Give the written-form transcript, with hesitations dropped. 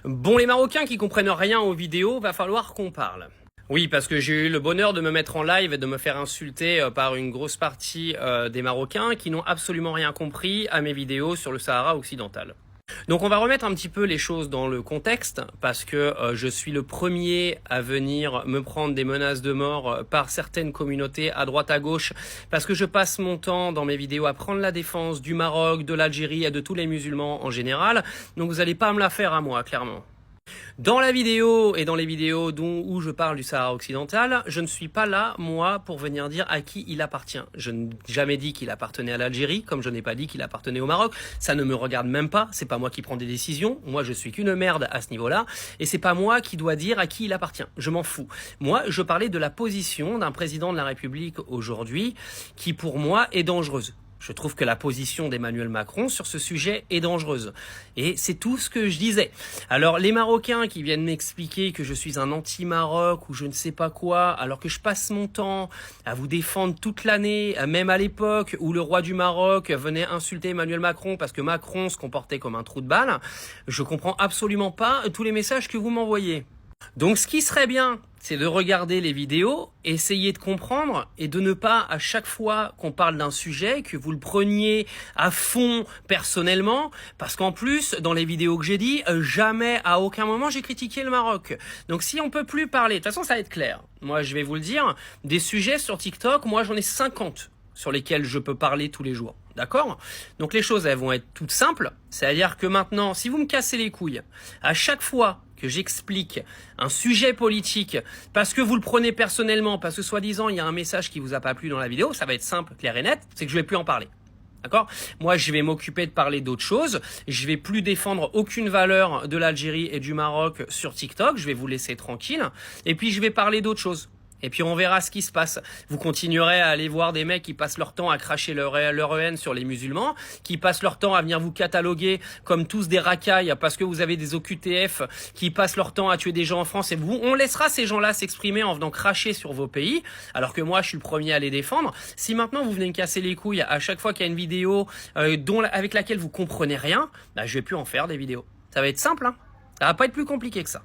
Bon, les Marocains qui comprennent rien aux vidéos, va falloir qu'on parle. Oui, parce que j'ai eu le bonheur de me mettre en live et de me faire insulter par une grosse partie des Marocains qui n'ont absolument rien compris à mes vidéos sur le Sahara occidental. Donc on va remettre un petit peu les choses dans le contexte parce que je suis le premier à venir me prendre des menaces de mort par certaines communautés à droite à gauche parce que je passe mon temps dans mes vidéos à prendre la défense du Maroc, de l'Algérie et de tous les musulmans en général. Donc vous n'allez pas me la faire à moi, clairement. Dans la vidéo et dans les vidéos où je parle du Sahara occidental, je ne suis pas là, moi, pour venir dire à qui il appartient. Je n'ai jamais dit qu'il appartenait à l'Algérie, comme je n'ai pas dit qu'il appartenait au Maroc. Ça ne me regarde même pas, c'est pas moi qui prends des décisions. Moi, je suis qu'une merde à ce niveau-là. Et c'est pas moi qui dois dire à qui il appartient. Je m'en fous. Moi, je parlais de la position d'un président de la République aujourd'hui qui, pour moi, est dangereuse. Je trouve que la position d'Emmanuel Macron sur ce sujet est dangereuse. Et c'est tout ce que je disais. Alors les Marocains qui viennent m'expliquer que je suis un anti-Maroc ou je ne sais pas quoi, alors que je passe mon temps à vous défendre toute l'année, même à l'époque où le roi du Maroc venait insulter Emmanuel Macron parce que Macron se comportait comme un trou de balle, je comprends absolument pas tous les messages que vous m'envoyez. Donc ce qui serait bien, c'est de regarder les vidéos, essayer de comprendre et de ne pas à chaque fois qu'on parle d'un sujet que vous le preniez à fond personnellement, parce qu'en plus dans les vidéos que j'ai dit, jamais à aucun moment j'ai critiqué le Maroc. Donc si on peut plus parler, de toute façon ça va être clair. Moi je vais vous le dire, des sujets sur TikTok, moi j'en ai 50 sur lesquels je peux parler tous les jours. D'accord? Donc les choses elles vont être toutes simples, c'est-à-dire que maintenant si vous me cassez les couilles à chaque fois que j'explique un sujet politique parce que vous le prenez personnellement, parce que soi-disant il y a un message qui vous a pas plu dans la vidéo, ça va être simple, clair et net, c'est que je vais plus en parler. D'accord? Moi, je vais m'occuper de parler d'autres choses. Je vais plus défendre aucune valeur de l'Algérie et du Maroc sur TikTok. Je vais vous laisser tranquille. Et puis, je vais parler d'autres choses. Et puis on verra ce qui se passe. Vous continuerez à aller voir des mecs qui passent leur temps à cracher leur haine sur les musulmans, qui passent leur temps à venir vous cataloguer comme tous des racailles parce que vous avez des OQTF, qui passent leur temps à tuer des gens en France. Et on laissera ces gens-là s'exprimer en venant cracher sur vos pays, alors que moi je suis le premier à les défendre. Si maintenant vous venez me casser les couilles à chaque fois qu'il y a une vidéo avec laquelle vous comprenez rien, bah, je vais plus en faire des vidéos. Ça va être simple, hein. Ça va pas être plus compliqué que ça.